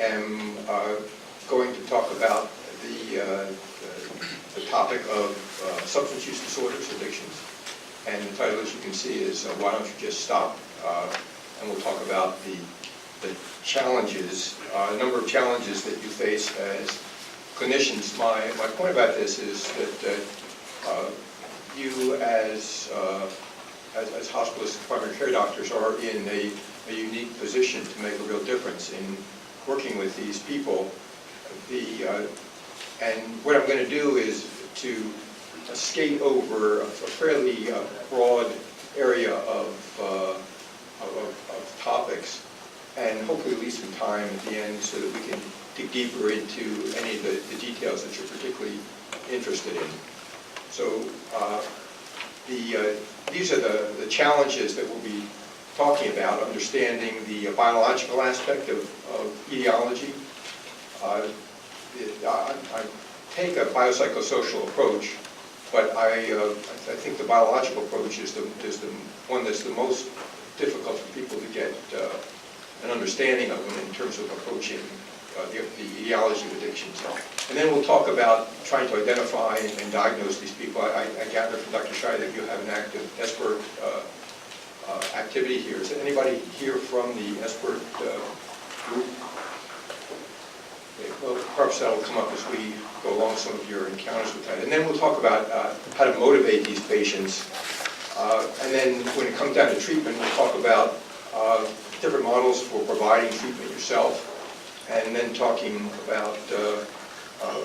am going to talk about the topic of substance use disorders, addictions. And the title, as you can see, is Why Don't You Just Stop? And we'll talk about the challenges, a number of challenges that you face as clinicians. My point about this is that you as hospitalists, primary care doctors, are in a unique position to make a real difference in working with these people. And what I'm going to do is to skate over a fairly broad area of topics, and hopefully leave some time at the end so that we can dig deeper into any of the details that you're particularly interested in. So these are the challenges that we'll be talking about: understanding the biological aspect of etiology. I take a biopsychosocial approach, but I think the biological approach is the one that's the most difficult for people to get an understanding of in terms of approaching the etiology of addictions. And then we'll talk about trying to identify and diagnose these people. I gather from Dr. Shai that you have an active SBIRT activity here. Is there anybody here from the SBIRT group? Okay, well, perhaps that'll come up as we go along some of your encounters with that. And then we'll talk about how to motivate these patients. And then when it comes down to treatment, we'll talk about different models for providing treatment yourself, and then talking about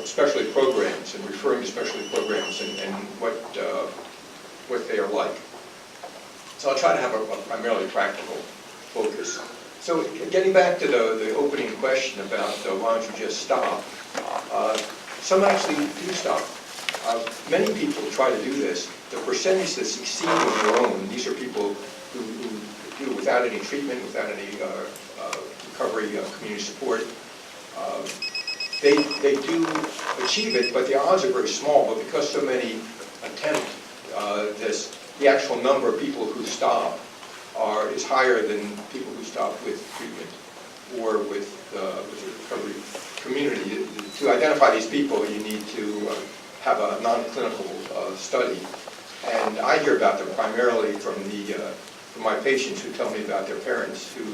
specialty programs and referring to specialty programs and what they are like. So I'll try to have a primarily practical focus. So getting back to the opening question about why don't you just stop, some actually do stop. Many people try to do this. The percentage that succeed on their own, these are people who do it without any treatment, without any recovery, community support. They do achieve it, but the odds are very small. But because so many attempt this, the actual number of people who stop is higher than people who stop with treatment or with the recovery community. To identify these people, you need to have a non-clinical study. And I hear about them primarily from my patients who tell me about their parents who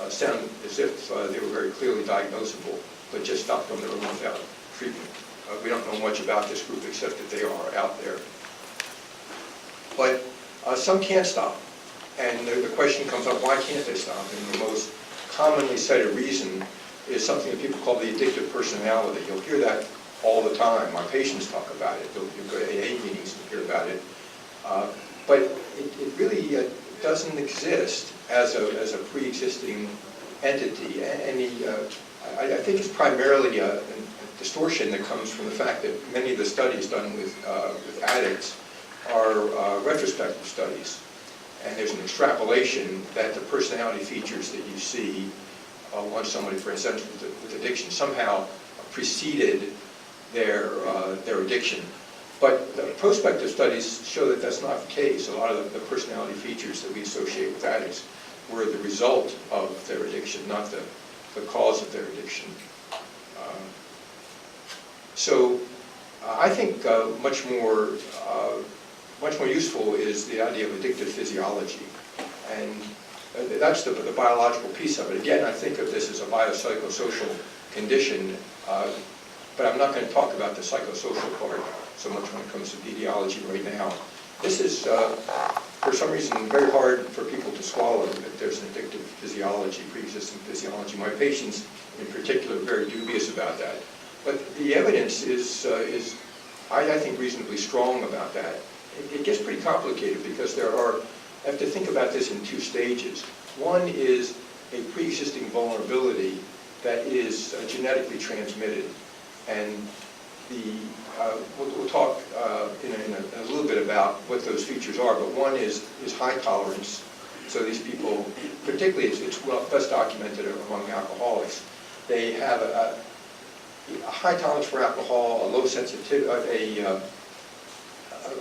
sound as if they were very clearly diagnosable, but just stopped on their own without treatment. We don't know much about this group except that they are out there. But some can't stop. And the question comes up, why can't they stop? And the most commonly cited reason is something that people call the addictive personality. You'll hear that all the time. My patients talk about it. You'll go to AA meetings and hear about it. But it really doesn't exist as a pre-existing entity. I think it's primarily a distortion that comes from the fact that many of the studies done with addicts are retrospective studies. And there's an extrapolation that the personality features that you see once somebody presents with addiction somehow preceded their addiction. But the prospective studies show that that's not the case. A lot of the personality features that we associate with addicts were the result of their addiction, not the cause of their addiction. So I think much more useful is the idea of addictive physiology. And that's the biological piece of it. Again, I think of this as a biopsychosocial condition, but I'm not going to talk about the psychosocial part so much when it comes to etiology right now. This is, for some reason, very hard for people to swallow that there's an addictive physiology, pre-existing physiology. My patients, in particular, are very dubious about that. But the evidence is I think, reasonably strong about that. It gets pretty complicated because I have to think about this in two stages. One is a pre-existing vulnerability that is genetically transmitted. And we'll talk in a little bit about what those features are, but one is high tolerance. So these people, particularly, it's best documented among alcoholics. They have a high tolerance for alcohol, a low sensitivity, a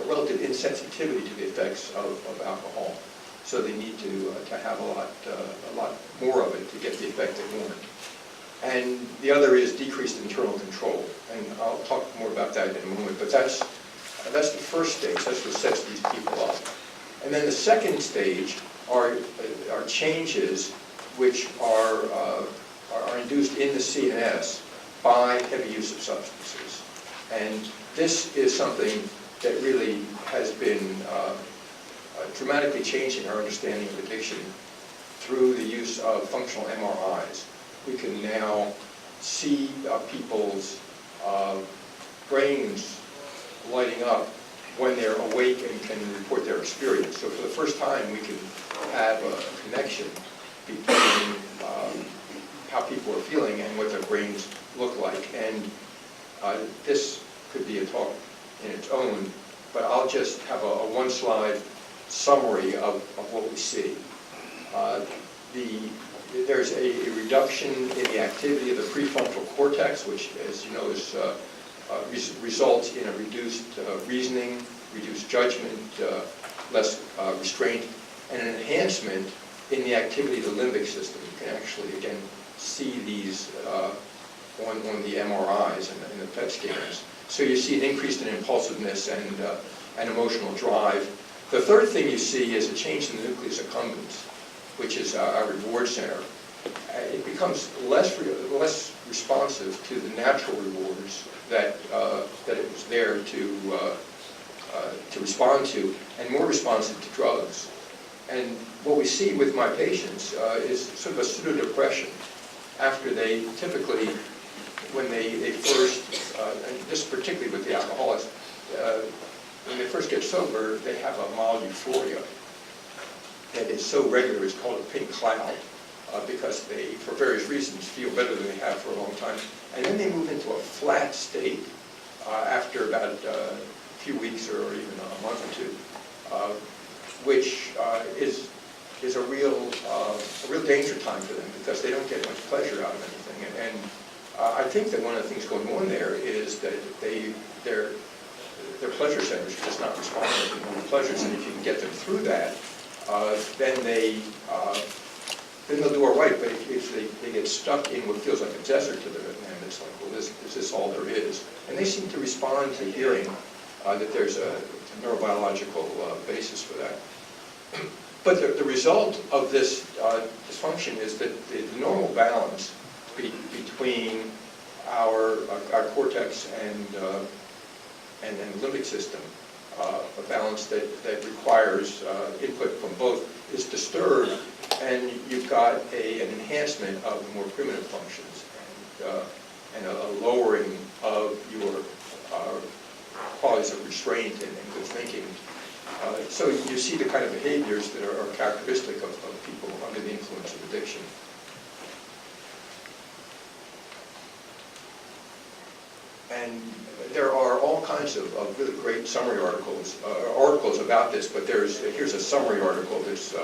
relative insensitivity to the effects of alcohol. So they need to have a lot more of it to get the effect they want. And the other is decreased internal control. And I'll talk more about that in a moment, but that's the first stage. That's what sets these people up. And then the second stage are changes which are induced in the CNS by heavy use of substances. And this is something that really has been dramatically changing our understanding of addiction through the use of functional MRIs. We can now see people's brains lighting up when they're awake and can report their experience. So for the first time, we can have a connection between how people are feeling and what their brains look like. And this could be a talk in its own, but I'll just have a one-slide summary of what we see. There's a reduction in the activity of the prefrontal cortex, which, as you know, results in a reduced reasoning, reduced judgment, less restraint, and an enhancement in the activity of the limbic system. You can actually, again, see these on the MRIs and the PET scans. So you see an increase in impulsiveness and emotional drive. The third thing you see is a change in the nucleus accumbens, which is our reward center. It becomes less responsive to the natural rewards that it was there to respond to, and more responsive to drugs. And what we see with my patients is sort of a pseudo-depression after they typically, when they first, and this particularly with the alcoholics, when they first get sober, they have a mild euphoria that is so regular, it's called a pink cloud, because they, for various reasons, feel better than they have for a long time. And then they move into a flat state after about a few weeks or even a month or two, which is a real danger time for them because they don't get much pleasure out of anything. And I think that one of the things going on there is that their pleasure centers are just not responding to the pleasures, and if you can get them through that, then they'll do all right. But if they get stuck in what feels like a desert to them, and it's like, well, is this all there is? And they seem to respond to hearing that there's a neurobiological basis for that. But the result of this dysfunction is that the normal balance between our cortex and the limbic system, a balance that requires input from both, is disturbed, and you've got an enhancement of the more primitive functions and a lowering of your qualities of restraint and good thinking. So you see the kind of behaviors that are characteristic of people under the influence of addiction. And there are all kinds of really great summary articles about this, but here's a summary article that's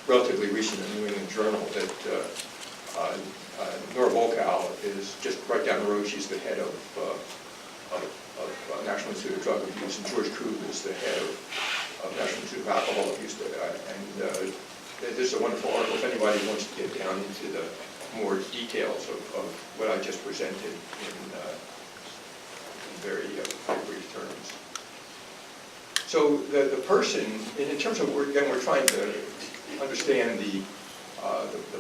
relatively recent in the New England Journal that Nora Volkow is just right down the road. She's the head of National Institute of Drug Abuse, and George Krug is the head of National Institute of Alcohol Abuse. And this is a wonderful article if anybody wants to get down into the more details of what I just presented in very brief terms. So the person, in terms of, again, we're trying to understand the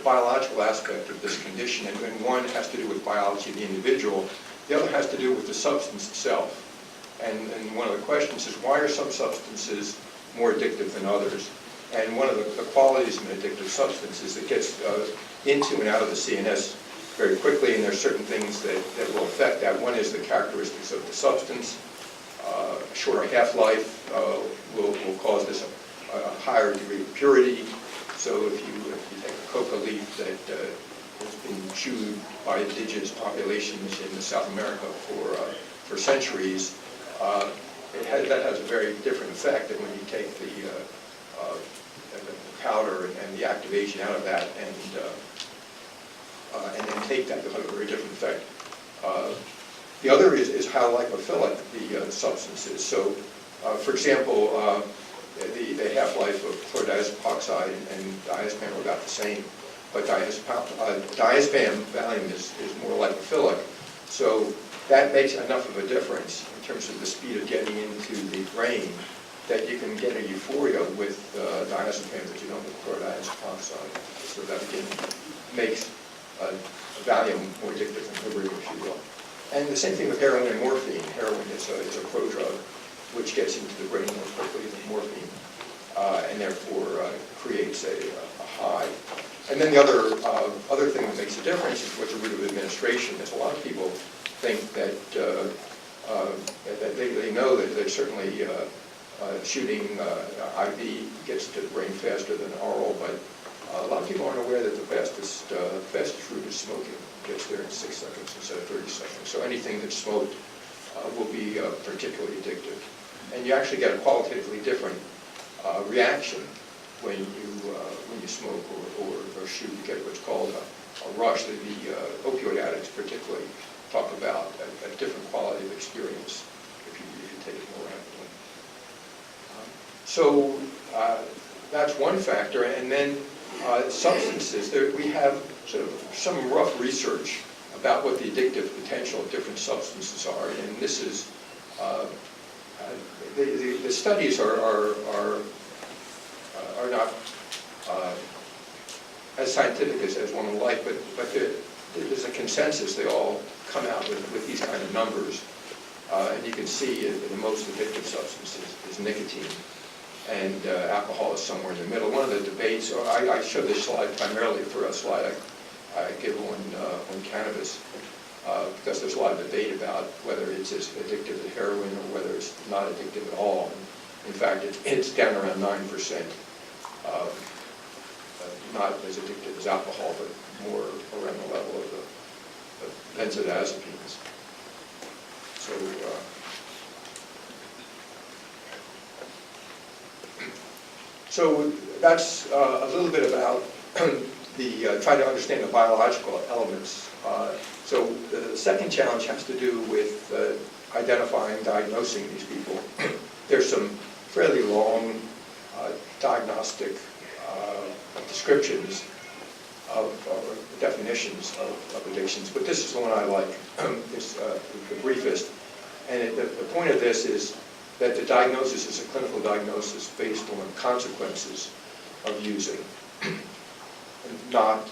biological aspect of this condition, and one has to do with biology of the individual, the other has to do with the substance itself. And one of the questions is, why are some substances more addictive than others? And one of the qualities of an addictive substance is it gets into and out of the CNS very quickly, and there's certain things that will affect that. One is the characteristics of the substance. A shorter half-life will cause this a higher degree of purity. So if you take a coca leaf that has been chewed by indigenous populations in South America for centuries, that has a very different effect than when you take the powder and the activation out of that and then take that, you'll have a very different effect. The other is how lipophilic the substance is. So, for example, the half-life of chlorodiazepam and diazepam are about the same. but diazepam Valium is more lipophilic. So that makes enough of a difference in terms of the speed of getting into the brain that you can get a euphoria with diazepam that you don't with chlordiazepam. So that again makes Valium more addictive than Librium, if you will. And the same thing with heroin and morphine. Heroin is a prodrug which gets into the brain more quickly than morphine, and therefore creates a high. And then the other thing that makes a difference is what the route of administration is. A lot of people think that, that they know that they're certainly shooting IV gets to the brain faster than oral, but a lot of people aren't aware that the fastest route is smoking. It gets there in 6 seconds instead of 30 seconds. So anything that's smoked will be particularly addictive. And you actually get a qualitatively different reaction when you smoke or shoot. You get what's called a rush. The opioid addicts particularly talk about a different quality of experience if you take it more rapidly. So that's one factor. And then substances. We have sort of some rough research about what the addictive potential of different substances are, and this is the studies are not as scientific as one would like, but there's a consensus. They all come out with these kind of numbers, and you can see the most addictive substance is nicotine, and alcohol is somewhere in the middle. One of the debates, I showed this slide primarily for a slide I give on cannabis, because there's a lot of debate about whether it's as addictive as heroin or whether it's not addictive at all. In fact, it's down around 9%, not as addictive as alcohol, but more around the level of the benzodiazepines. So that's a little bit about trying to understand the biological elements. So the second challenge has to do with identifying, diagnosing these people. There's some fairly long diagnostic descriptions of definitions of addictions, but this is the one I like. It's the briefest. And the point of this is that the diagnosis is a clinical diagnosis based on consequences of using, not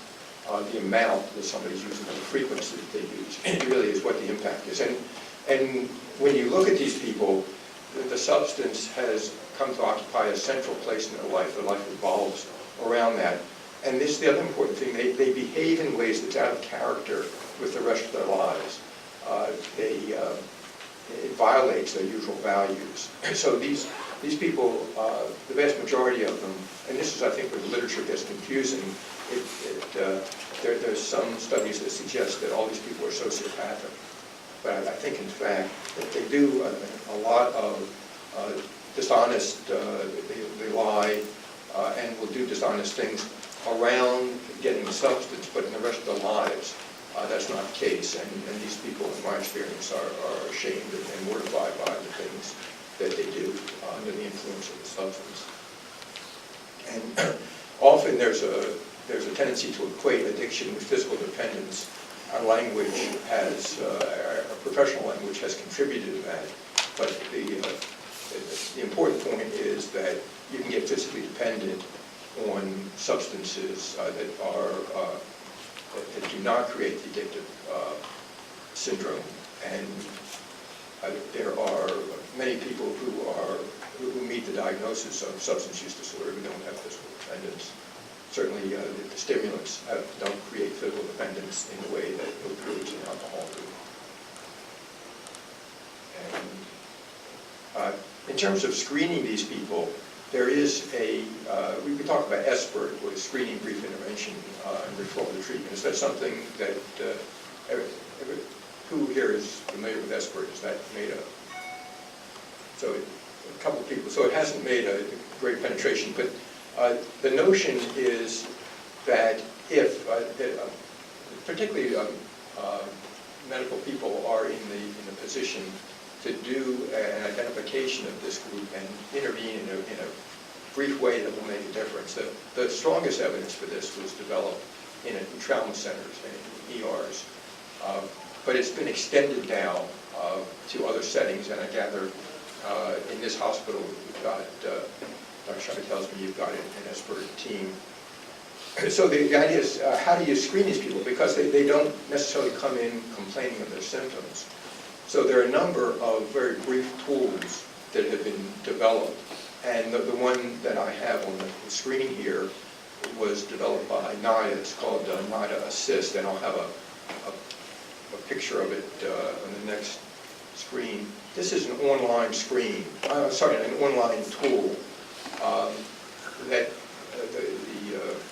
the amount that somebody's using or the frequency that they use. It really is what the impact is. And when you look at these people, the substance has come to occupy a central place in their life. Their life revolves around that. And this is the other important thing. They behave in ways that's out of character with the rest of their lives. It violates their usual values. So these people, the vast majority of them, and this is, I think, where the literature gets confusing. There's some studies that suggest that all these people are sociopathic. But I think, in fact, that they do a lot of dishonest, they lie and will do dishonest things around getting the substance, but in the rest of their lives, that's not the case. And these people, in my experience, are ashamed and mortified by the things that they do under the influence of the substance. And often there's a tendency to equate addiction with physical dependence. Our language has, our professional language has contributed to that, but the important point is that you can get physically dependent on substances that do not create the addictive syndrome. And there are many people who meet the diagnosis of substance use disorder who don't have physical dependence. Certainly, the stimulants don't create physical dependence in the way that opioids and alcohol do. And in terms of screening these people, there is we talk about SBIRT, or Screening, Brief Intervention, and Referral to Treatment. Is that something that, who here is familiar with SBIRT? Is that made up? So a couple of people. So it hasn't made a great penetration, but the notion is that if, particularly medical people are in the position to do an identification of this group and intervene in a brief way that will make a difference. The strongest evidence for this was developed in trauma centers and ERs. But it's been extended now to other settings, and I gather in this hospital you've got, Dr. Shire tells me you've got an expert team. So the idea is, how do you screen these people? Because they don't necessarily come in complaining of their symptoms. So there are a number of very brief tools that have been developed. And the one that I have on the screen here was developed by NIDA. It's called NIDA Assist, and I'll have a picture of it on the next screen. This is an online screen, an online tool that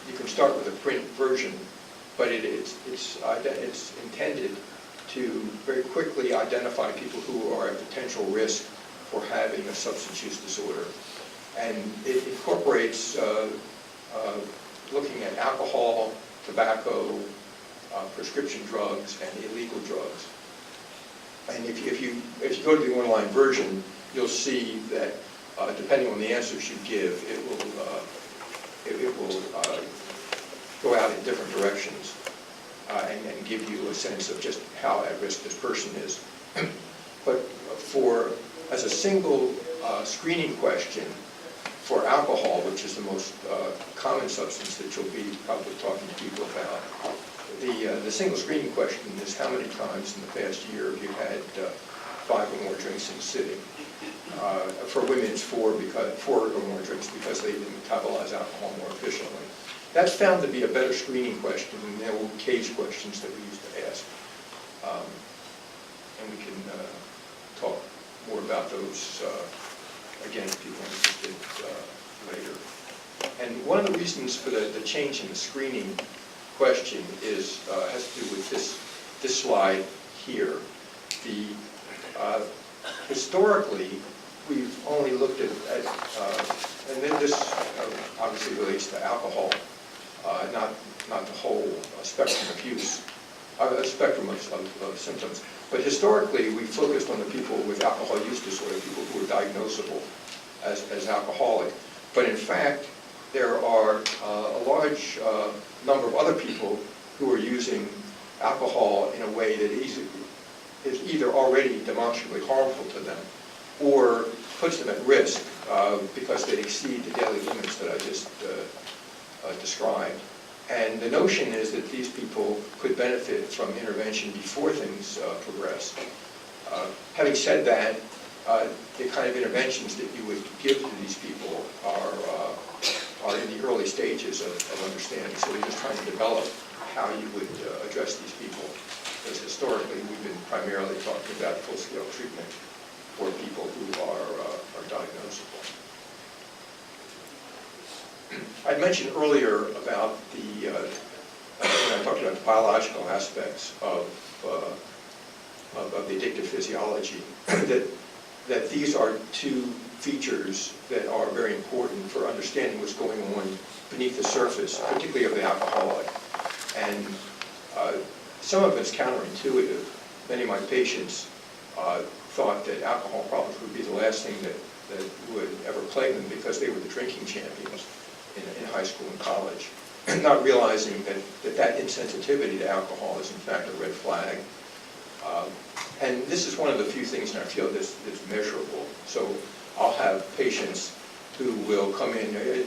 you can start with a print version, but it's intended to very quickly identify people who are at potential risk for having a substance use disorder. And it incorporates looking at alcohol, tobacco, prescription drugs, and illegal drugs. And if you go to the online version, you'll see that depending on the answers you give, it will go out in different directions and give you a sense of just how at risk this person is. But as a single screening question for alcohol, which is the most common substance that you'll be probably talking to people about, the single screening question is how many times in the past year have you had 5 or more drinks in a sitting? For women, it's 4 or more drinks because they metabolize alcohol more efficiently. That's found to be a better screening question than the old cage questions that we used to ask. And we can talk more about those again if people are interested later. And one of the reasons for the change in the screening question has to do with this slide here. Historically, we've only looked at and then this obviously relates to alcohol, not the whole spectrum of use, spectrum of symptoms. But historically, we focused on the people with alcohol use disorder, people who are diagnosable as alcoholic. But in fact, there are a large number of other people who are using alcohol in a way that is either already demonstrably harmful to them or puts them at risk because they exceed the daily limits that I just described. And the notion is that these people could benefit from intervention before things progress. Having said that, the kind of interventions that you would give to these people are in the early stages of understanding. So we're just trying to develop how you would address these people. Because historically, we've been primarily talking about full-scale treatment for people who are diagnosable. I mentioned earlier about when I talked about the biological aspects of the addictive physiology, that these are 2 features that are very important for understanding what's going on beneath the surface, particularly of the alcoholic. And some of it's counterintuitive. Many of my patients thought that alcohol problems would be the last thing that would ever plague them because they were the drinking champions in high school and college, not realizing that insensitivity to alcohol is in fact a red flag. And this is one of the few things in our field that's measurable. So I'll have patients who will come in, you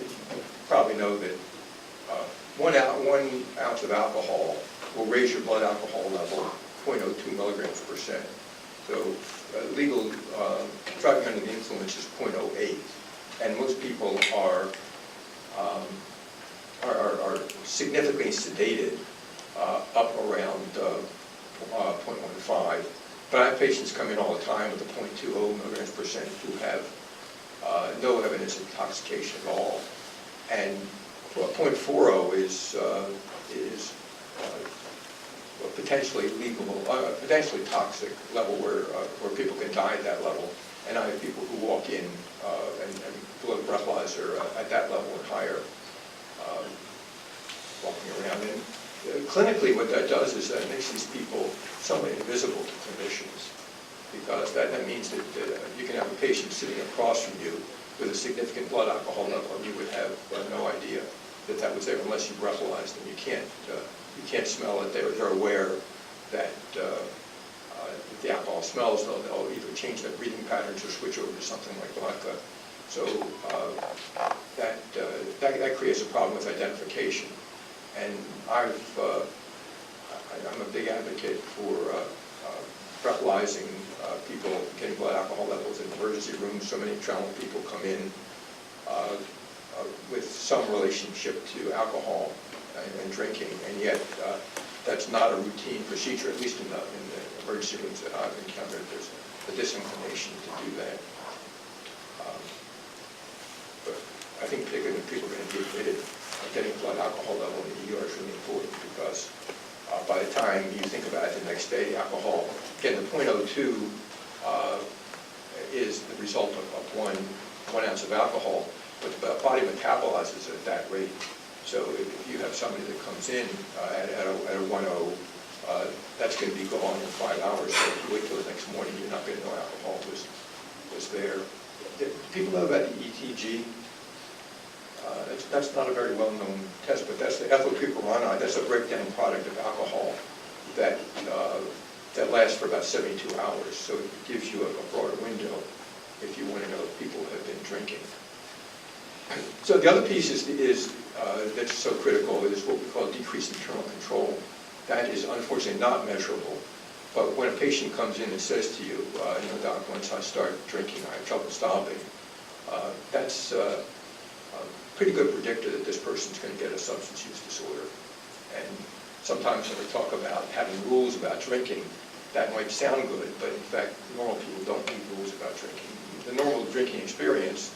probably know that 1 ounce of alcohol will raise your blood alcohol level 0.02 milligrams per cent. So legal driving under the influence is 0.08. And most people are significantly sedated up around 0.15. But I have patients come in all the time with a 0.20 milligrams per cent who have no evidence of intoxication at all. And 0.40 is potentially legal, potentially toxic level where people can die at that level. And I have people who walk in and blow breathalyzer at that level and higher, walking around. And clinically, what that does is that it makes these people somewhat invisible to clinicians, because that means that you can have a patient sitting across from you with a significant blood alcohol level, and you would have no idea. that was there unless you breathalyzed them. You can't smell it. They're aware that if the alcohol smells, they'll either change their breathing patterns or switch over to something like vodka. So that creates a problem with identification. And I'm a big advocate for breathalyzing people getting blood alcohol levels in emergency rooms. So many trauma people come in with some relationship to alcohol and drinking, and yet that's not a routine procedure, at least in the emergency rooms that I've encountered. There's a disinclination to do that. But I think particularly when people are going to be admitted, getting blood alcohol level in the ER is really important, because by the time you think about it the next day, alcohol, again, the .02 is the result of one ounce of alcohol, but the body metabolizes it at that rate. So if you have somebody that comes in at a 1.0, that's going to be gone in 5 hours. So if you wait till the next morning, you're not going to know alcohol was there. People know about the ETG. That's not a very well-known test, but that's the ethyl piperonide. That's a breakdown product of alcohol that lasts for about 72 hours. So it gives you a broader window if you want to know if people have been drinking. So the other piece is that's so critical is what we call decreased internal control. That is unfortunately not measurable. But when a patient comes in and says to you, doc, once I start drinking, I have trouble stopping, that's a pretty good predictor that this person's going to get a substance use disorder. And sometimes when we talk about having rules about drinking, that might sound good, but in fact, normal people don't need rules about drinking. The normal drinking experience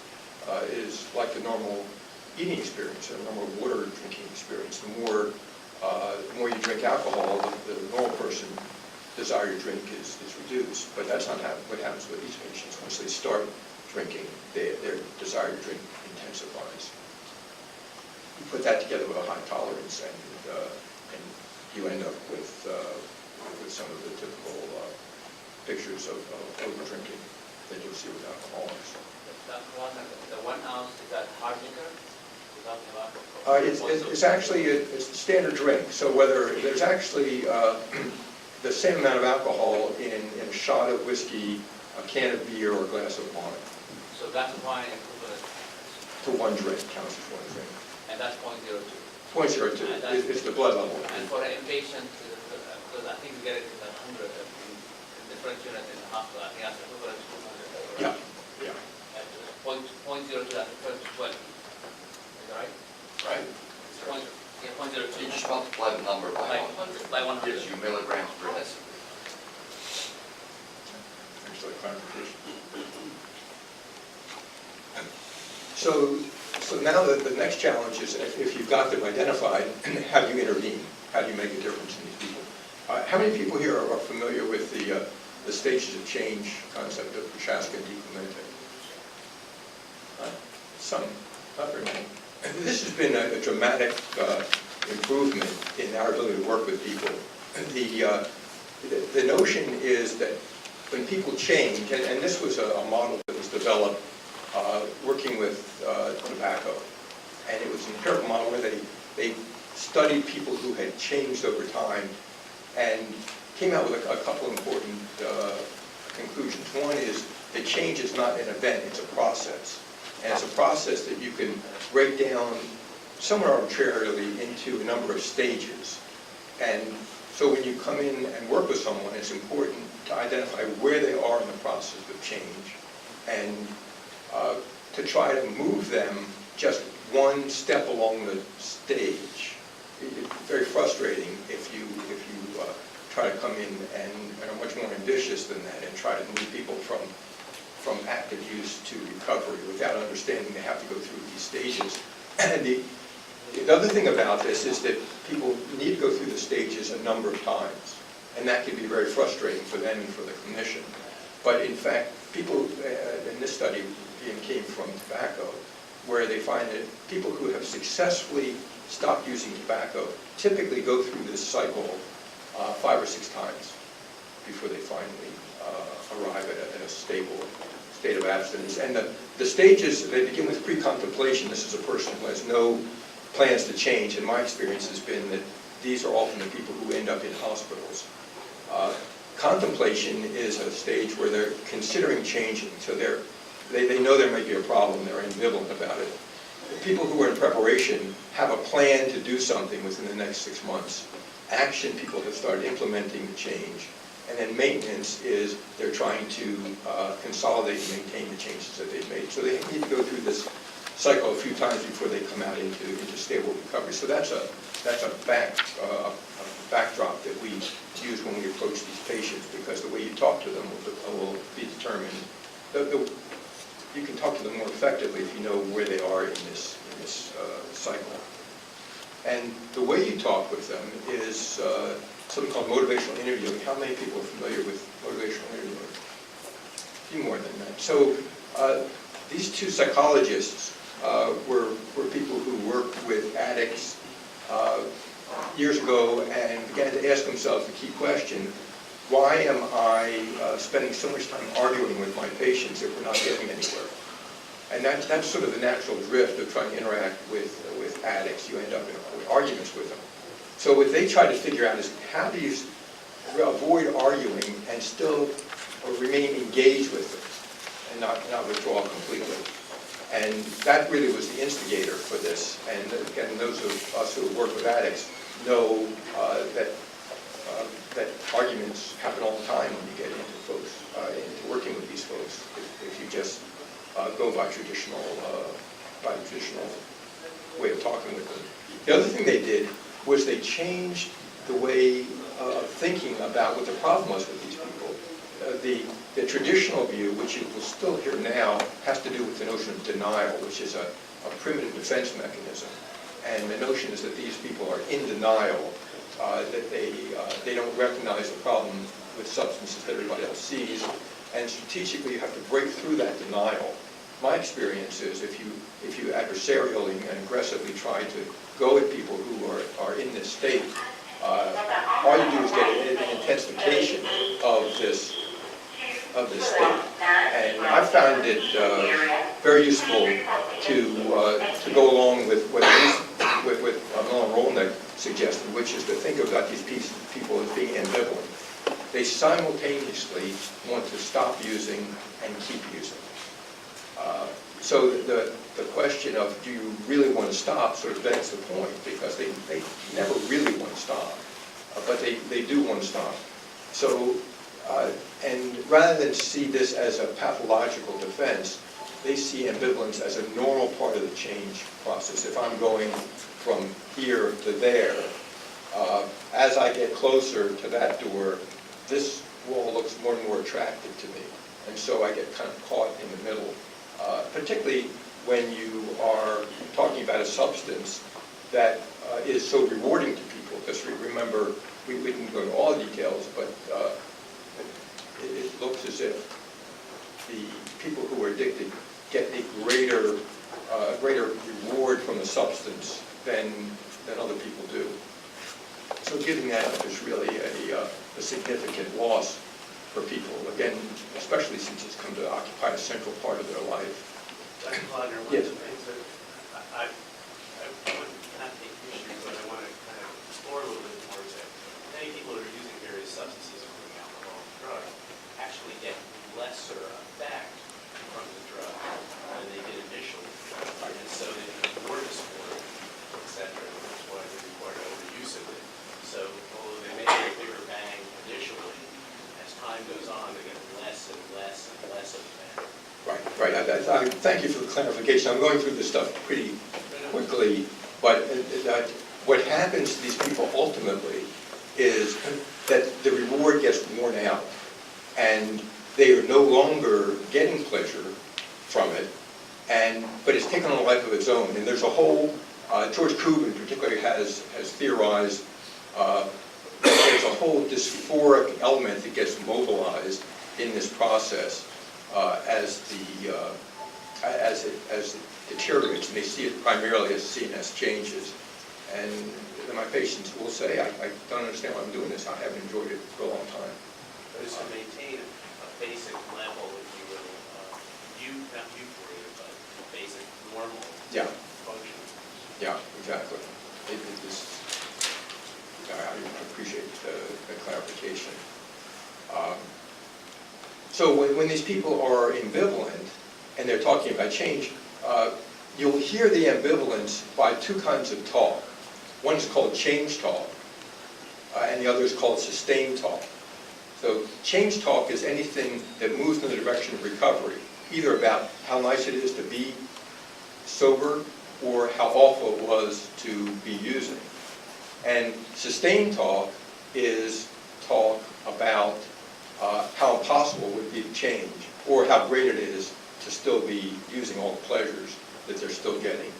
is like the normal eating experience or normal water drinking experience. The more you drink alcohol, the normal person desire to drink is reduced. But that's not what happens with these patients. Once they start drinking, their desire to drink intensifies. You put that together with a high tolerance, and you end up with some of the typical pictures of over-drinking that you'll see with alcoholics. The 1 ounce, is that hard liquor? It's actually it's a standard drink. So whether there's actually the same amount of alcohol in a shot of whiskey, a can of beer, or a glass of wine. So that's wine equivalent to one drink, counts as one drink. And that's 0.02. 0.02 is the blood level. And for an inpatient, because I think we get it in the 100 in different units in the hospital, I think that's equivalent to 200. Yeah, yeah. At 0.02, that's equivalent to 12. Is that right? Right. Yeah, 0.02. You just multiply the number by 100. By 100. Gives you milligrams per deciliter. Thanks for the clarification. So now the next challenge is, if you've got them identified, how do you intervene? How do you make a difference in these people? How many people here are familiar with the stages of change concept of Prochaska and DiClemente? Some, not very many. This has been a dramatic improvement in our ability to work with people. The notion is that when people change, and this was a model that was developed working with tobacco, and it was an empirical model where they studied people who had changed over time and came out with a couple important conclusions. One is that change is not an event, it's a process. And it's a process that you can break down somewhat arbitrarily into a number of stages. And so when you come in and work with someone, it's important to identify where they are in the process of change and to try to move them just one step along the stage. It's very frustrating if you try to come in and are much more ambitious than that and try to move people from active use to recovery without understanding they have to go through these stages. And the other thing about this is that people need to go through the stages a number of times, and that can be very frustrating for them and for the clinician. But in fact, people in this study came from tobacco, where they find that people who have successfully stopped using tobacco typically go through this cycle 5 or 6 times before they finally arrive at a stable state of abstinence. And the stages, they begin with pre-contemplation. This is a person who has no plans to change, and my experience has been that these are often the people who end up in hospitals. Contemplation is a stage where they're considering changing, so they know there might be a problem, they're ambivalent about it. The people who are in preparation have a plan to do something within the next 6 months. Action, people have started implementing the change. And then maintenance is they're trying to consolidate and maintain the changes that they've made. So they need to go through this cycle a few times before they come out into stable recovery. So that's a backdrop that we use when we approach these patients, because the way you talk to them will be determined. You can talk to them more effectively if you know where they are in this cycle. And the way you talk with them is something called motivational interviewing. How many people are familiar with motivational interviewing? A few more than that. So these two psychologists were people who worked with addicts years ago and began to ask themselves the key question: why am I spending so much time arguing with my patients if we're not getting anywhere? And that's sort of the natural drift of trying to interact with addicts. You end up in arguments with them. So what they try to figure out is, how do you avoid arguing and still remain engaged with them and not withdraw completely? And that really was the instigator for this. And again, those of us who work with addicts know that arguments happen all the time when you get into folks, into working with these folks, if you just go by traditional way of talking with them. The other thing they did was they changed the way of thinking about what the problem was with these people. The traditional view, which you will still hear now, has to do with the notion of denial, which is a primitive defense mechanism. And the notion is that these people are in denial, that they don't recognize the problem with substances that everybody else sees. And strategically, you have to break through that denial. My experience is if you adversarially and aggressively try to go at people who are in this state, all you do is get an intensification of this state. And I found it very useful to go along with what Milan Rolnick suggested, which is to think about these people as being ambivalent. They simultaneously want to stop using and keep using. So the question of, do you really want to stop, sort of begs the point, because they never really want to stop, but they do want to stop. So, and rather than see this as a pathological defense, they see ambivalence as a normal part of the change process. If I'm going from here to there, as I get closer to that door, this wall looks more and more attractive to me. And so I get kind of caught in the middle, particularly when you are talking about a substance that is so rewarding to people. Because remember, we didn't go into all the details, but it looks as if the people who are addicted get a greater reward from the substance than other people do. So giving that up is really a significant loss for people, again, especially since it's come to occupy a central part of their life. Dr. Plotner, one Yes. of the things that I would not take issue, but I want to kind of explore a little bit more is that many people who are using various substances, including alcohol and drugs, actually get lesser effect from the drug than they did initially. And so they become more dysphoric, et cetera, which is why they require overuse of it. So although they may get a bigger bang initially, as time goes on, they get less and less and less of the bang. Right. I thank you for the clarification. I'm going through this stuff pretty quickly, but what happens to these people ultimately is that the reward gets worn out, and they are no longer getting pleasure from it, but it's taken on a life of its own. And there's a whole, George Kubin particularly has theorized that there's a whole dysphoric element that gets mobilized in this process as it deteriorates, and they see it primarily as CNS changes. And then my patients will say, I don't understand why I'm doing this. I haven't enjoyed it for a long time. But it's to maintain a basic level, if you will, not euphoria, but basic normal Yeah. function. Yeah, exactly. It is, I appreciate the clarification. So when these people are ambivalent and they're talking about change, you'll hear the ambivalence by two kinds of talk. One is called change talk, and the other is called sustained talk. So change talk is anything that moves in the direction of recovery, either about how nice it is to be sober or how awful it was to be using. And sustained talk is talk about how impossible it would be to change, or how great it is to still be using all the pleasures that they're still getting.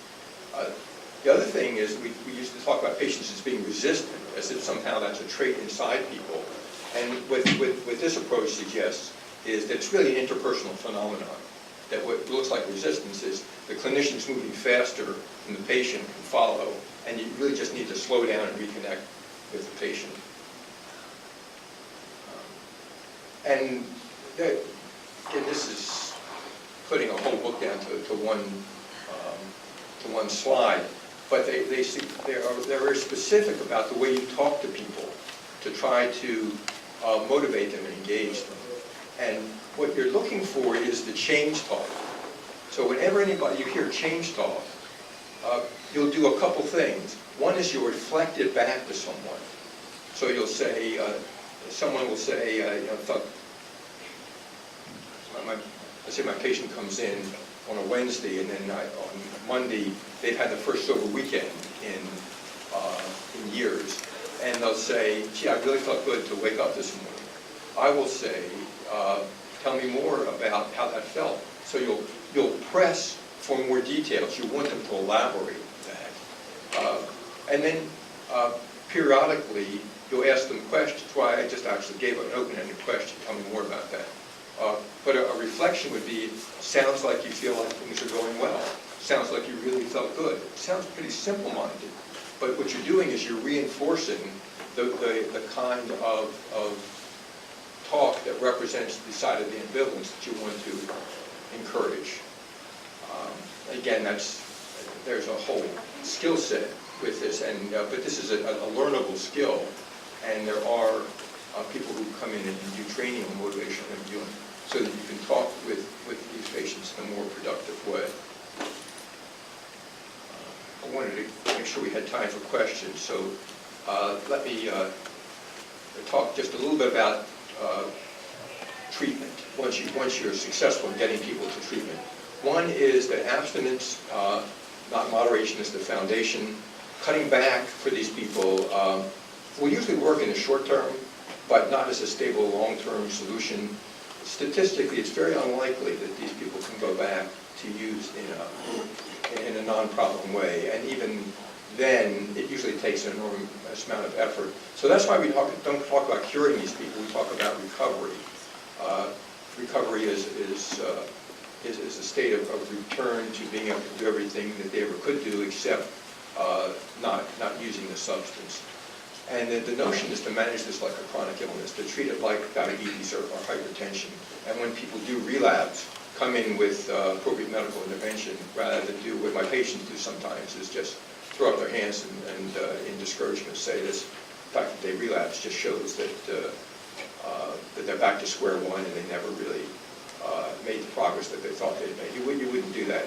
The other thing is we used to talk about patients as being resistant, as if somehow that's a trait inside people. And what this approach suggests is that it's really an interpersonal phenomenon. That what looks like resistance is the clinician's moving faster than the patient can follow, and you really just need to slow down and reconnect with the patient. And this is putting a whole book down to one slide, but they're very specific about the way you talk to people to try to motivate them and engage them. And what you're looking for is the change talk. So whenever you hear change talk, you'll do a couple things. One is you'll reflect it back to someone. So you'll say, someone will say, let's say my patient comes in on a Wednesday, and then on Monday they've had the first sober weekend in years, and they'll say, gee, I really felt good to wake up this morning. I will say, tell me more about how that felt. So you'll press for more details. You want them to elaborate that. And then periodically, you'll ask them questions. Why I just actually gave an open-ended question. Tell me more about that. But a reflection would be, sounds like you feel like things are going well. Sounds like you really felt good. Sounds pretty simple-minded. But what you're doing is you're reinforcing the kind of talk that represents the side of the ambivalence that you want to encourage. Again, there's a whole skill set with this, but this is a learnable skill, and there are people who come in and do training on motivational interviewing so that you can talk with these patients in a more productive way. I wanted to make sure we had time for questions, so let me talk just a little bit about treatment once you're successful in getting people to treatment. One is that abstinence, not moderation, is the foundation. Cutting back for these people will usually work in the short term, but not as a stable long-term solution. Statistically, it's very unlikely that these people can go back to use in a non-problem way, and even then, it usually takes an enormous amount of effort. So that's why we don't talk about curing these people. We talk about recovery. Recovery is a state of return to being able to do everything that they ever could do, except not using the substance. And the notion is to manage this like a chronic illness, to treat it like diabetes or hypertension. And when people do relapse, come in with appropriate medical intervention, rather than do what my patients do sometimes, is just throw up their hands and in discouragement say this. The fact that they relapse just shows that they're back to square one and they never really made the progress that they thought they'd made. You wouldn't do that.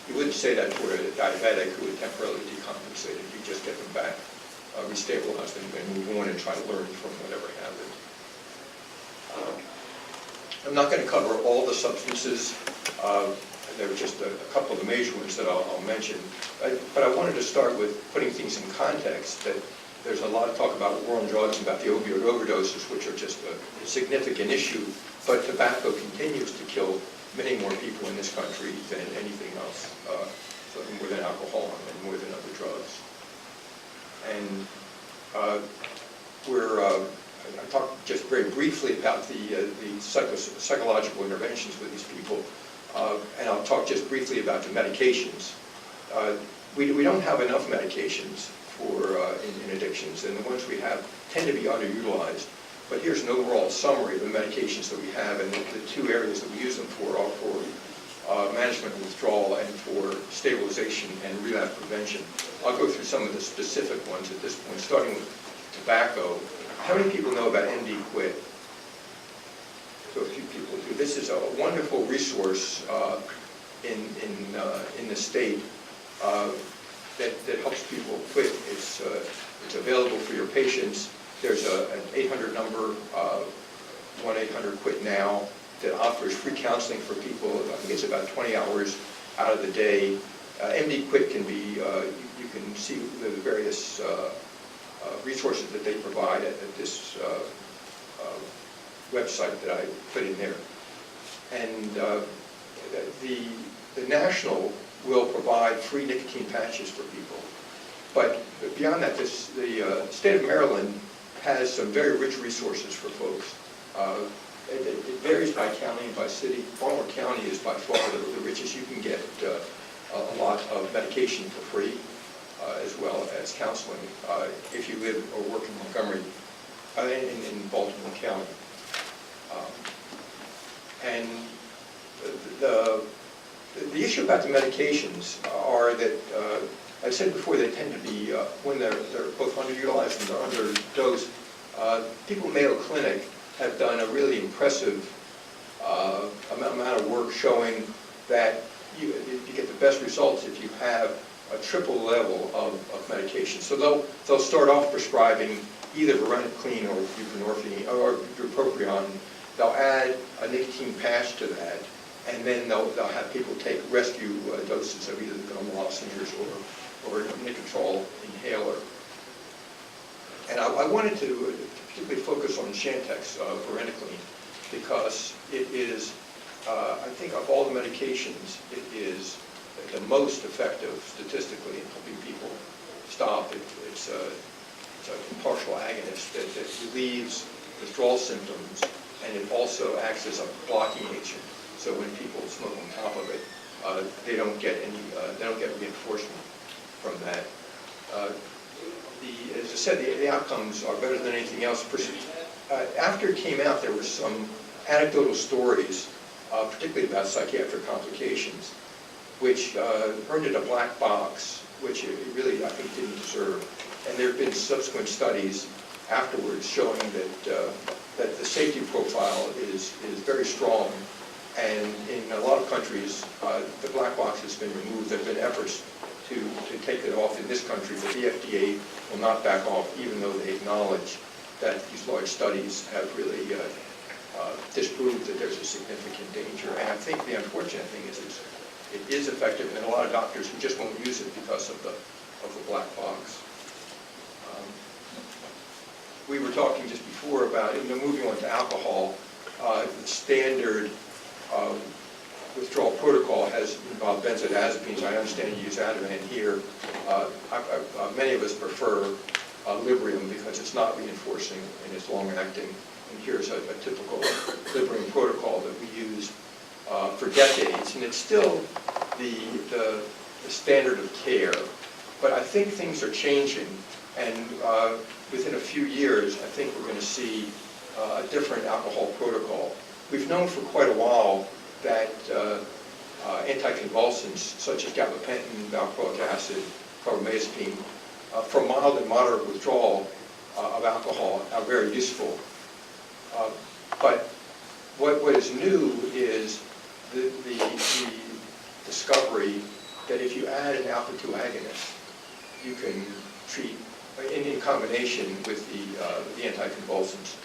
You wouldn't say that toward a diabetic who would temporarily decompensate. You just get them back, restabilize them, and move on and try to learn from whatever happened. I'm not going to cover all the substances. There are just a couple of the major ones that I'll mention. But I wanted to start with putting things in context, that there's a lot of talk about war on drugs and about the opioid overdoses, which are just a significant issue. But tobacco continues to kill many more people in this country than anything else, more than alcohol and more than other drugs. And I talked just very briefly about the psychological interventions with these people, and I'll talk just briefly about the medications. We don't have enough medications for in addictions, and the ones we have tend to be underutilized. But here's an overall summary of the medications that we have, and the two areas that we use them for are for management of withdrawal and for stabilization and relapse prevention. I'll go through some of the specific ones at this point, starting with tobacco. How many people know about MD Quit? So a few people do. This is a wonderful resource in the state that helps people quit. It's available for your patients. There's an 800 number, 1-800-QUIT-NOW, that offers free counseling for people. I think it's about 20 hours out of the day. MD Quit can be, you can see the various resources that they provide at this website that I put in there. And the national will provide free nicotine patches for people. But beyond that, the state of Maryland has some very rich resources for folks. It varies by county and by city. Baltimore County is by far the richest. You can get a lot of medication for free, as well as counseling, if you live or work in Montgomery, in Baltimore County. And the issue about the medications are that, I said before, they tend to be, when they're both underutilized and they're underdosed. People at Mayo Clinic have done a really impressive amount of work showing that you get the best results if you have a triple level of medication. So they'll start off prescribing either varenicline or buprenorphine or bupropion. They'll add a nicotine patch to that, and then they'll have people take rescue doses of either the gum lozenges or a Nicotrol inhaler. And I wanted to particularly focus on Chantix, varenicline, because it is, I think of all the medications, it is the most effective statistically in helping people stop. It's an impartial agonist that relieves withdrawal symptoms, and it also acts as a blocking agent. So when people smoke on top of it, they don't get reinforcement from that. As I said, the outcomes are better than anything else. After it came out, there were some anecdotal stories, particularly about psychiatric complications, which earned it a black box, which it really, I think, didn't deserve. And there have been subsequent studies afterwards showing that the safety profile is very strong. And in a lot of countries, the black box has been removed. There have been efforts to take it off in this country, but the FDA will not back off, even though they acknowledge that these large studies have really disproved that there's a significant danger. And I think the unfortunate thing is it is effective, and there are a lot of doctors who just won't use it because of the black box. We were talking just before about, moving on to alcohol, the standard withdrawal protocol has involved benzodiazepines. I understand you use Ativan here. Many of us prefer Librium because it's not reinforcing and it's long-acting. And here's a typical Librium protocol that we used for decades, and it's still the standard of care. But I think things are changing, and within a few years, I think we're going to see a different alcohol protocol. We've known for quite a while that anticonvulsants such as gabapentin, valproic acid, carbamazepine, for mild and moderate withdrawal of alcohol are very useful. But what is new is the discovery that if you add an alpha-2 agonist, you can treat, in combination with the anticonvulsants,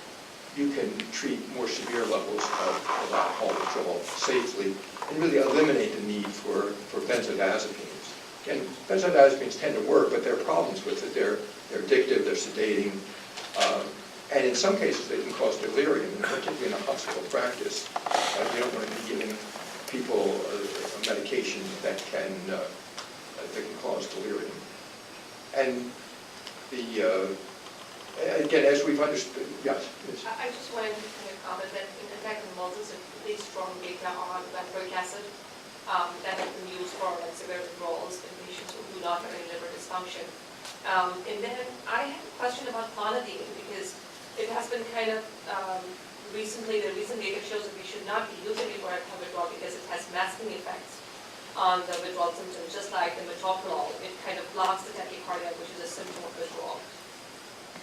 you can treat more severe levels of alcohol withdrawal safely and really eliminate the need for benzodiazepines. Again, benzodiazepines tend to work, but there are problems with it. They're addictive, they're sedating, and in some cases they can cause delirium, and particularly in a hospital practice. You don't want to be giving people a medication that can cause delirium. And again, as we've understood, yes. I just wanted to make a comment that in anticonvulsants, there's really strong data on valproic acid that has been used for severe withdrawals in patients who do not have any liver dysfunction. And then I have a question about clonidine, because it has been kind of recently, the recent data shows that we should not be using it for alcohol withdrawal because it has masking effects. on the withdrawal symptoms, just like the metoprolol. It kind of blocks the tachycardia, which is a symptom of withdrawal.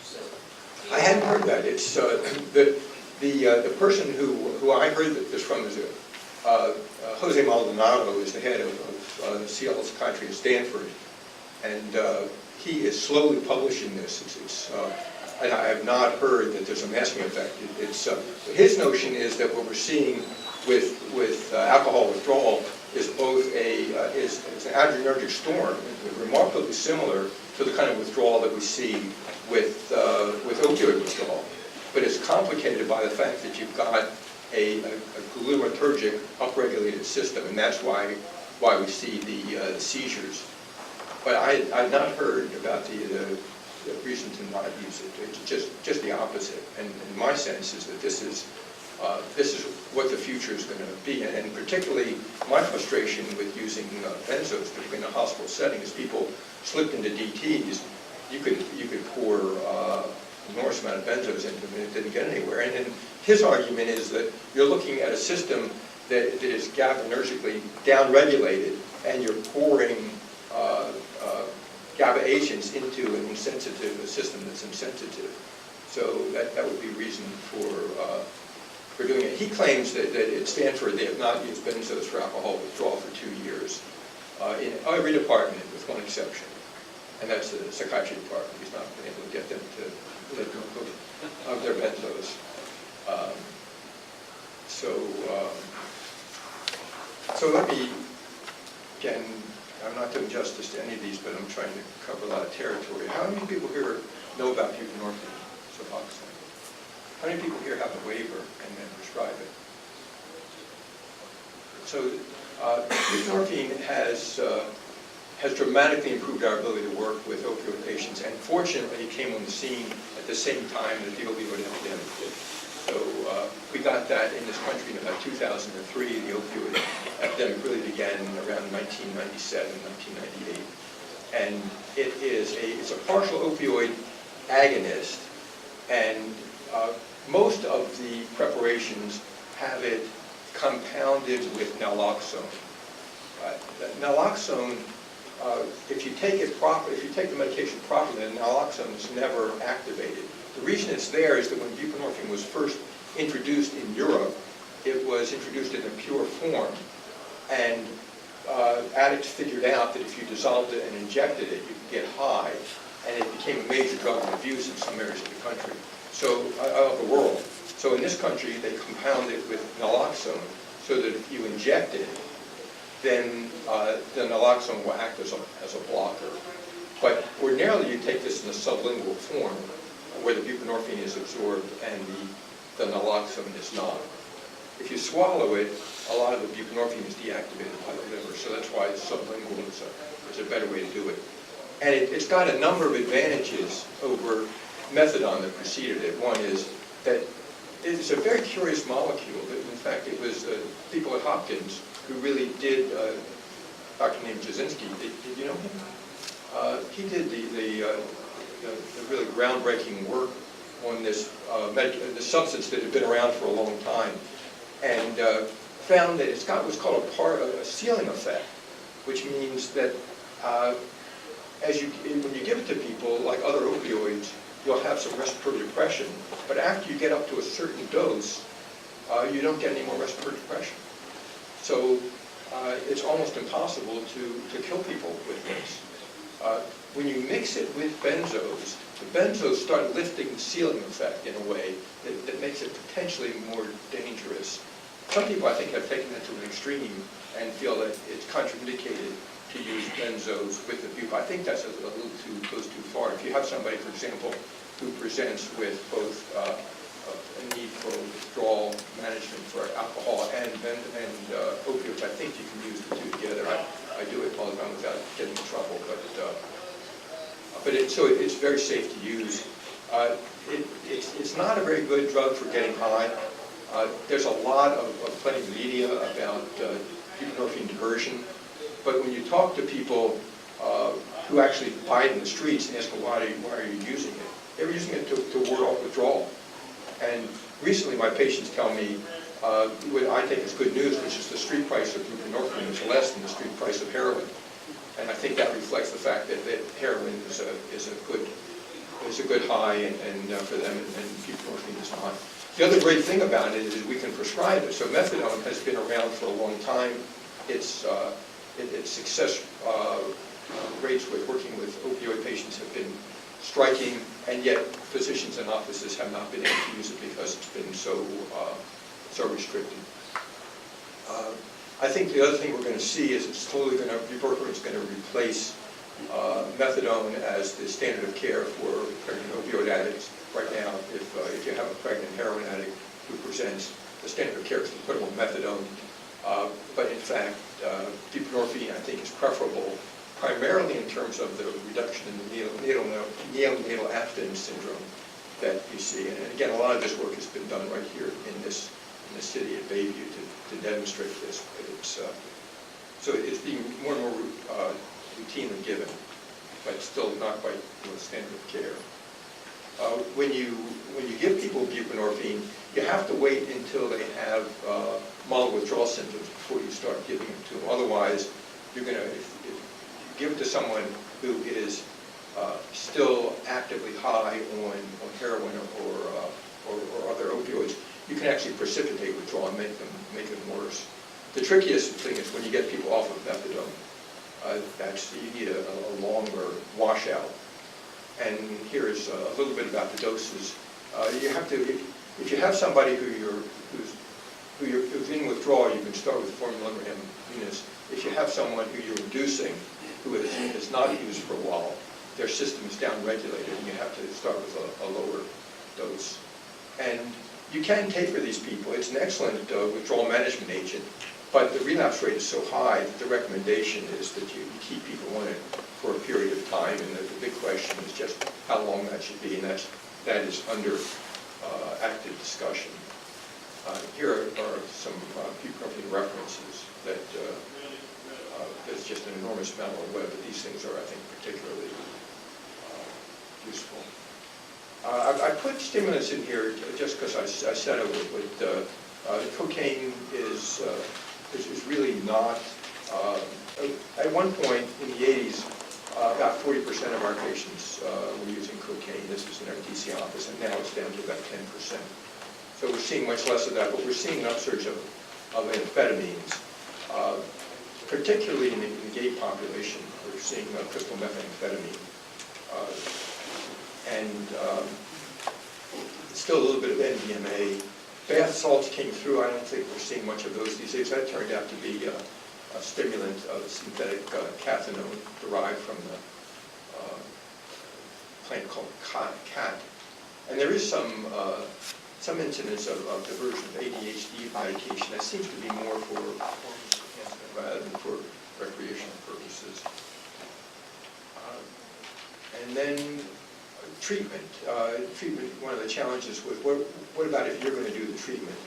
So, I hadn't heard that. It's the person who I heard this from is Jose Maldonado, is the head of CL Psychiatry at Stanford, and he is slowly publishing this. And I have not heard that there's a masking effect. His notion is that what we're seeing with alcohol withdrawal is both it's an adrenergic storm, remarkably similar to the kind of withdrawal that we see with opioid withdrawal. But it's complicated by the fact that you've got a glutamatergic upregulated system, and that's why we see the seizures. But I'd not heard about the reason to not use it. It's just the opposite. And my sense is that this is what the future is going to be. And particularly my frustration with using benzos, particularly in a hospital setting, is people slipped into DTs. You could pour enormous amount of benzos into them and it didn't get anywhere. And then his argument is that you're looking at a system that is GABAergically downregulated, and you're pouring GABA agents into a system that's insensitive. So that would be reason for doing it. He claims that at Stanford they have not used benzos for alcohol withdrawal for 2 years in every department with one exception, and that's the psychiatry department. He's not been able to get them to let go of their benzos. So let me, again, I'm not doing justice to any of these, but I'm trying to cover a lot of territory. How many people here know about buprenorphine, Suboxone? How many people here have a waiver and then prescribe it? So buprenorphine has dramatically improved our ability to work with opioid patients, and fortunately it came on the scene at the same time that the opioid epidemic did. So we got that in this country in about 2003. The opioid epidemic really began around 1997, 1998. And it's a partial opioid agonist, and most of the preparations have it compounded with naloxone. Naloxone, if you take it properly, if you take the medication properly, then naloxone is never activated. The reason it's there is that when buprenorphine was first introduced in Europe, it was introduced in a pure form, and addicts figured out that if you dissolved it and injected it, you could get high, and it became a major drug of abuse in some areas of the country, of the world. So in this country, they compound it with naloxone, so that if you inject it, then the naloxone will act as a blocker. But ordinarily, you take this in a sublingual form, where the buprenorphine is absorbed and the naloxone is not. If you swallow it, a lot of the buprenorphine is deactivated by the liver, so that's why sublingual is a better way to do it. And it's got a number of advantages over methadone that preceded it. One is that it's a very curious molecule. In fact, it was people at Hopkins who really did, Dr. named Jasinski, did you know him? He did the really groundbreaking work on this the substance that had been around for a long time, and found that it's got what's called a ceiling effect, which means that when you give it to people, like other opioids, you'll have some respiratory depression, but after you get up to a certain dose, you don't get any more respiratory depression. So it's almost impossible to kill people with this. When you mix it with benzos, the benzos start lifting the ceiling effect in a way that makes it potentially more dangerous. Some people, I think, have taken that to an extreme and feel that it's contraindicated to use benzos with the bup. I think that's a little goes too far. If you have somebody, for example, who presents with both a need for withdrawal management for alcohol and opioids, I think you can use the two together. I do it all the time without getting in trouble, so it's very safe to use. It's not a very good drug for getting high. There's a lot of plenty of media about buprenorphine diversion, but when you talk to people who actually buy it in the streets and ask them why are you using it, they were using it to ward off withdrawal. And recently my patients tell me what I think is good news, which is the street price of buprenorphine is less than the street price of heroin. And I think that reflects the fact that heroin is a good high and for them, and buprenorphine is not. The other great thing about it is we can prescribe it. So methadone has been around for a long time. Its success rates with working with opioid patients have been striking, and yet physicians and offices have not been able to use it because it's been so restricted. I think the other thing we're going to see is it's slowly going to, buprenorphine is going to replace methadone as the standard of care for pregnant opioid addicts. Right now, if you have a pregnant heroin addict who presents, the standard of care is to put them on methadone. But in fact, buprenorphine, I think, is preferable, primarily in terms of the reduction in the neonatal abstinence syndrome that you see. And again, a lot of this work has been done right here in this city at Bayview to demonstrate this. But so it's being more and more routinely given, but still not quite the standard of care. When you give people buprenorphine, you have to wait until they have mild withdrawal symptoms before you start giving it to them. Otherwise, you're going to, if you give it to someone who is still actively high on heroin or other opioids, you can actually precipitate withdrawal and make it worse. The trickiest thing is when you get people off of methadone. Actually, you need a longer washout. And here is a little bit about the doses. You have to, if you have somebody who's in withdrawal, you can start with 4 milligram units. If you have someone who you're inducing, who has not used for a while, their system is down-regulated, and you have to start with a lower dose. And you can taper these people. It's an excellent withdrawal management agent, but the relapse rate is so high that the recommendation is that you keep people on it for a period of time, and the big question is just how long that should be, and that is under active discussion. Here are some buprenorphine references that there's just an enormous amount on the web, but these things are, I think, particularly useful. I put stimulants in here just because I said it would. The cocaine is really not. At one point in the 80s, about 40% of our patients were using cocaine. This was in our DC office, and now it's down to about 10%. So we're seeing much less of that, but we're seeing an upsurge of amphetamines, particularly in the gay population. We're seeing crystal methamphetamine. And still a little bit of MDMA. Bath salts came through. I don't think we're seeing much of those these days. That turned out to be a stimulant of synthetic cathinone derived from the plant called cat. And there is some incidence of diversion of ADHD medication. That seems to be more for rather than for recreational purposes. And then treatment. Treatment, one of the challenges was, what about if you're going to do the treatment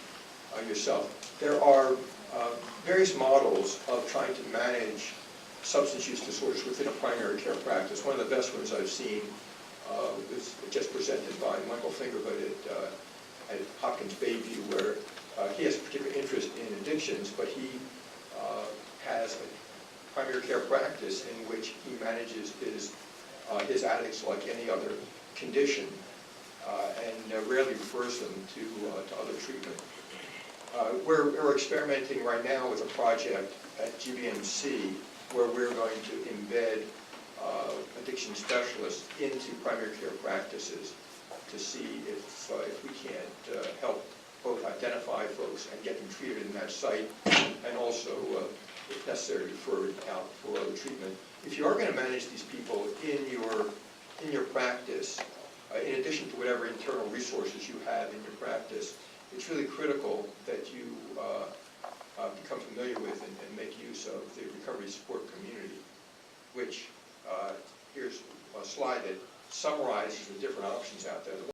yourself? There are various models of trying to manage substance use disorders within a primary care practice. One of the best ones I've seen was just presented by Michael Fingerhood at Hopkins Bayview, where he has a particular interest in addictions, but he has a primary care practice in which he manages his addicts like any other condition, and rarely refers them to other treatment. We're experimenting right now with a project at GBMC where we're going to embed addiction specialists into primary care practices to see if we can't help both identify folks and get them treated in that site, and also, if necessary, refer out for other treatment. If you are going to manage these people in your practice, in addition to whatever internal resources you have in your practice, it's really critical that you become familiar with and make use of the recovery support community, which here's a slide that summarizes the different options out there.